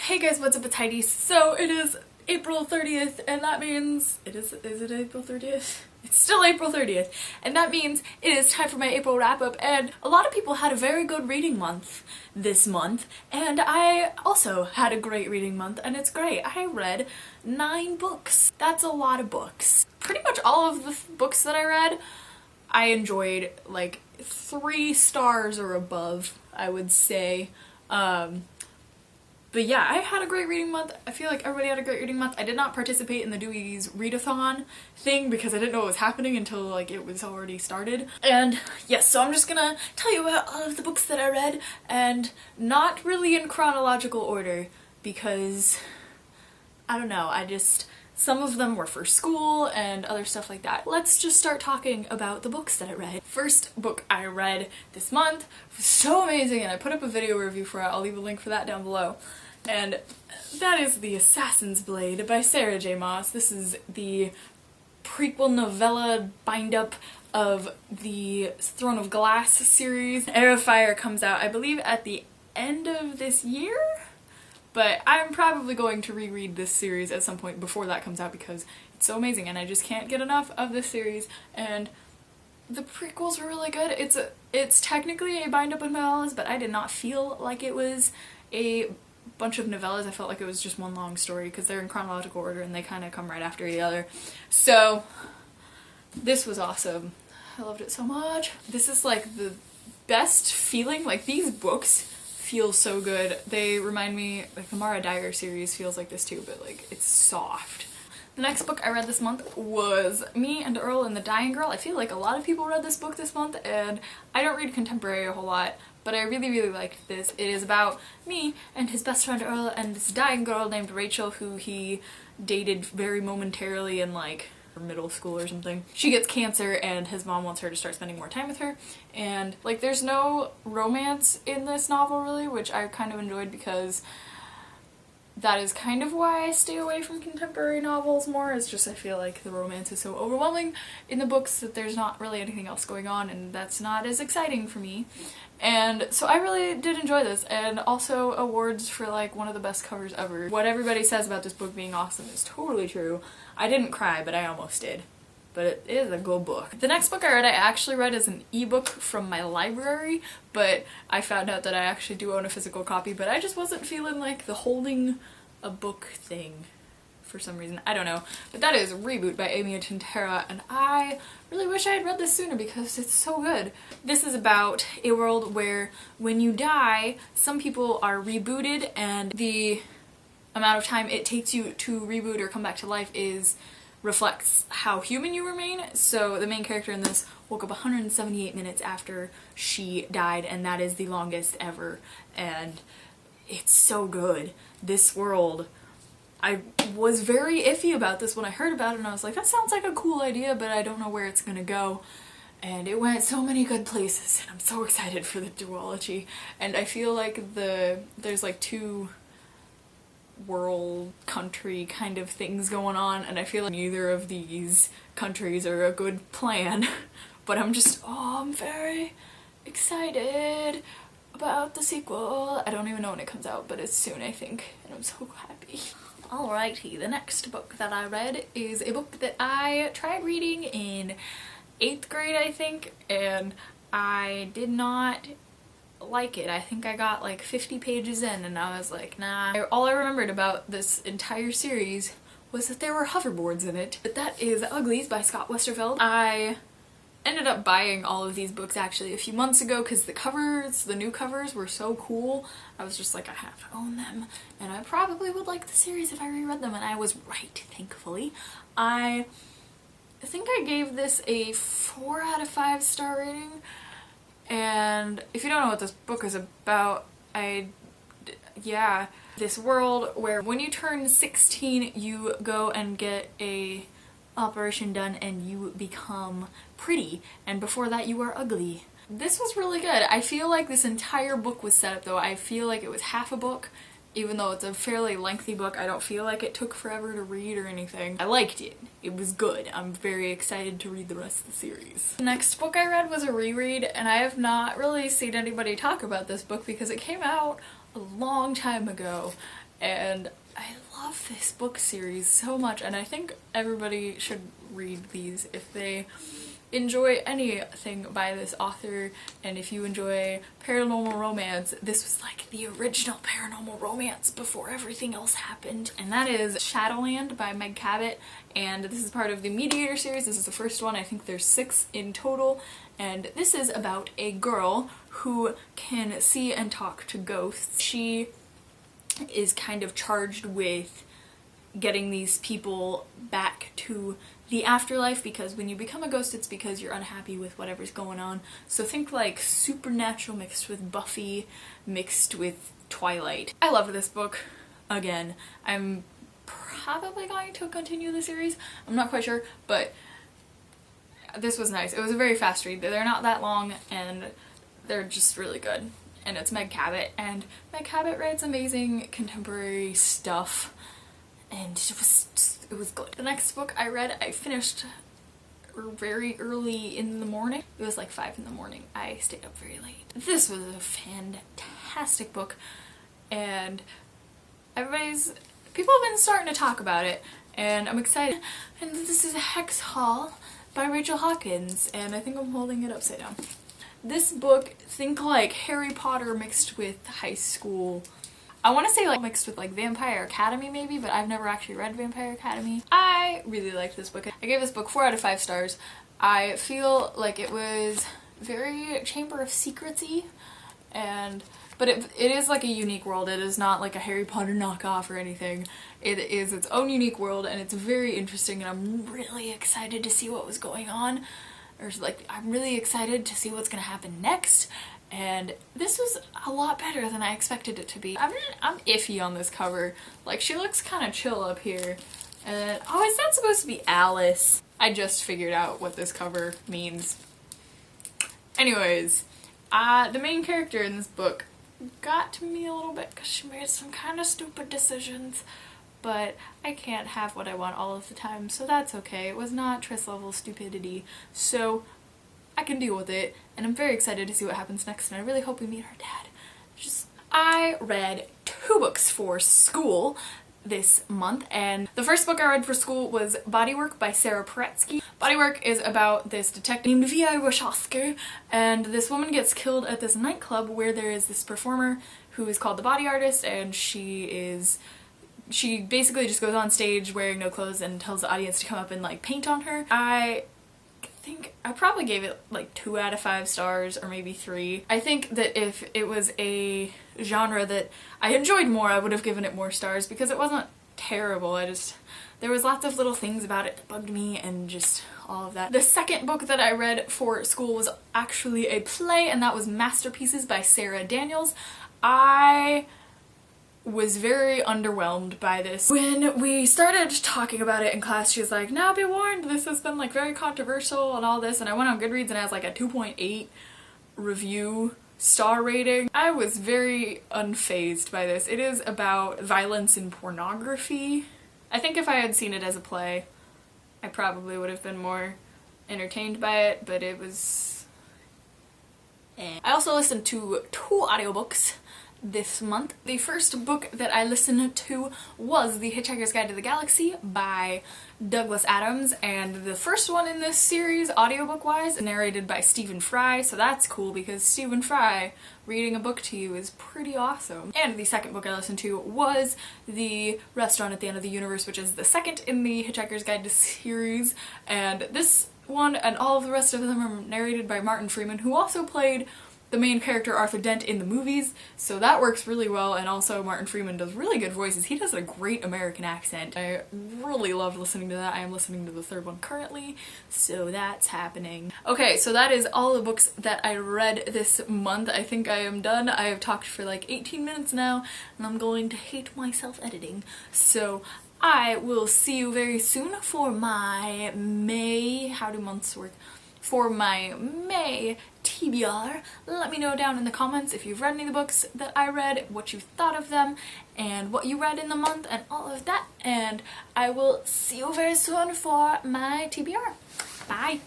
Hey guys, what's up, it's Heidi. So it is April 30th and that means is it April 30th? It's still April 30th and that means it is time for my April wrap-up, and a lot of people had a very good reading month this month and I also had a great reading month, and it's great. I read 9 books. That's a lot of books. Pretty much all of the books that I read I enjoyed, like 3 stars or above, I would say. But yeah, I had a great reading month. I feel like everybody had a great reading month. I did not participate in the Dewey's readathon thing because I didn't know what was happening until like it was already started. And yes, so I'm just gonna tell you about all of the books that I read, and not really in chronological order because I don't know, some of them were for school and other stuff like that. Let's just start talking about the books that I read. First book I read this month was so amazing, and I put up a video review for it. I'll leave a link for that down below. And that is The Assassin's Blade by Sarah J. Maas. This is the prequel novella bind-up of the Throne of Glass series. Heir of Fire comes out, I believe, at the end of this year? But I'm probably going to reread this series at some point before that comes out because it's so amazing and I just can't get enough of this series, and the prequels were really good. It's technically a bind-up of novellas, but I did not feel like it was a bunch of novellas. I felt like it was just one long story because they're in chronological order and they kind of come right after each other. So this was awesome. I loved it so much. This is like the best feeling, like these books feel so good. They remind me, like the Mara Dyer series feels like this too, but like it's soft. The next book I read this month was Me and Earl and the Dying Girl. I feel like a lot of people read this book this month, and I don't read contemporary a whole lot, but I really liked this. It is about me and his best friend Earl and this dying girl named Rachel who he dated very momentarily in like middle school or something. She gets cancer and his mom wants her to start spending more time with her, and like there's no romance in this novel really, which I kind of enjoyed because that is kind of why I stay away from contemporary novels more. It's just I feel like the romance is so overwhelming in the books that there's not really anything else going on, and that's not as exciting for me. And so I really did enjoy this, and also awards for like one of the best covers ever. What everybody says about this book being awesome is totally true. I didn't cry, but I almost did. But it is a good book. The next book I read, I actually read as an ebook from my library, but I found out that I actually do own a physical copy, but I just wasn't feeling like the holding a book thing for some reason. I don't know. But that is Reboot by Amy Tintera, and I really wish I had read this sooner because it's so good. This is about a world where when you die, some people are rebooted, and the amount of time it takes you to reboot or come back to life reflects how human you remain. So the main character in this woke up 178 minutes after she died, and that is the longest ever, and it's so good. This world, I was very iffy about this when I heard about it, and I was like, that sounds like a cool idea, but I don't know where it's gonna go. And it went so many good places, and I'm so excited for the duology. And I feel like there's like 2 world country kind of things going on, and I feel like neither of these countries are a good plan. But I'm very excited about the sequel. I don't even know when it comes out, but it's soon, I think, and I'm so happy. Alrighty, the next book that I read is a book that I tried reading in 8th grade, I think, and I did not like it. I think I got like 50 pages in and I was like, nah. All I remembered about this entire series was that there were hoverboards in it. But that is Uglies by Scott Westerfeld. I ended up buying all of these books actually a few months ago because the new covers were so cool. I was just like, I have to own them, and I probably would like the series if I reread them, and I was right, thankfully. I think I gave this a 4 out of 5 star rating. And if you don't know what this book is about, this world where when you turn 16 you go and get a operation done and you become pretty, and before that you are ugly. This was really good. I feel like this entire book was set up though. I feel like it was half a book, even though it's a fairly lengthy book. I don't feel like it took forever to read or anything. I liked it. It was good. I'm very excited to read the rest of the series. The next book I read was a reread, and I have not really seen anybody talk about this book because it came out a long time ago, and I love this book series so much, and I think everybody should read these if they enjoy anything by this author. And if you enjoy paranormal romance, this was like the original paranormal romance before everything else happened. And that is Shadowland by Meg Cabot, and this is part of the Mediator series. This is the first one. I think there's 6 in total, and this is about a girl who can see and talk to ghosts. She is kind of charged with getting these people back to the afterlife, because when you become a ghost it's because you're unhappy with whatever's going on. So think like Supernatural mixed with Buffy mixed with Twilight. I love this book. Again, I'm probably going to continue the series. I'm not quite sure, but this was nice. It was a very fast read. They're not that long and they're just really good. And it's Meg Cabot, and Meg Cabot writes amazing contemporary stuff, and it was good. The next book I read, I finished very early in the morning. It was like 5 in the morning. I stayed up very late. This was a fantastic book, and people have been starting to talk about it, and I'm excited. And this is Hex Hall by Rachel Hawkins, and I think I'm holding it upside down. This book, think like Harry Potter mixed with high school. I want to say like mixed with like Vampire Academy maybe, but I've never actually read Vampire Academy. I really liked this book. I gave this book 4 out of 5 stars. I feel like it was very Chamber of Secrets-y, but it is like a unique world. It is not like a Harry Potter knockoff or anything. It is its own unique world, and it's very interesting, and I'm really excited to see what was going on. I'm really excited to see what's gonna happen next, and this was a lot better than I expected it to be. I'm iffy on this cover. Like, she looks kind of chill up here, and oh, is that supposed to be Alice? I just figured out what this cover means. Anyways, the main character in this book got to me a little bit because she made some kind of stupid decisions. But I can't have what I want all of the time, so that's okay. It was not Triss level stupidity, so I can deal with it, and I'm very excited to see what happens next, and I really hope we meet her dad. I read 2 books for school this month, and the first book I read for school was Bodywork by Sarah Paretsky. Bodywork is about this detective named V.I. Wachowski, and this woman gets killed at this nightclub where there is this performer who is called the Body Artist, and she basically just goes on stage wearing no clothes and tells the audience to come up and like paint on her. I think I probably gave it like 2 out of 5 stars, or maybe 3. I think that if it was a genre that I enjoyed more, I would have given it more stars, because it wasn't terrible. There was lots of little things about it that bugged me, and just all of that. The second book that I read for school was actually a play, and that was Masterpieces by Sarah Daniels. I was very underwhelmed by this. When we started talking about it in class, she was like, now be warned, this has been like very controversial and all this, and I went on Goodreads and it has like a 2.8 review star rating. I was very unfazed by this. It is about violence and pornography. I think if I had seen it as a play, I probably would have been more entertained by it, but it was eh. I also listened to 2 audiobooks this month. The first book that I listened to was The Hitchhiker's Guide to the Galaxy by Douglas Adams, and the first one in this series, audiobook-wise, narrated by Stephen Fry, so that's cool because Stephen Fry reading a book to you is pretty awesome. And the second book I listened to was The Restaurant at the End of the Universe, which is the second in the Hitchhiker's Guide to series, and this one and all of the rest of them are narrated by Martin Freeman, who also played the main character Arthur Dent in the movies, so that works really well. And also Martin Freeman does really good voices. He does a great American accent. I really loved listening to that. I am listening to the 3rd one currently, so that's happening. Okay, so that is all the books that I read this month. I think I am done. I have talked for like 18 minutes now, and I'm going to hate myself editing. So I will see you very soon for my May, how do months work? For my May TBR. Let me know down in the comments if you've read any of the books that I read, what you thought of them, and what you read in the month, and all of that. And I will see you very soon for my TBR. Bye!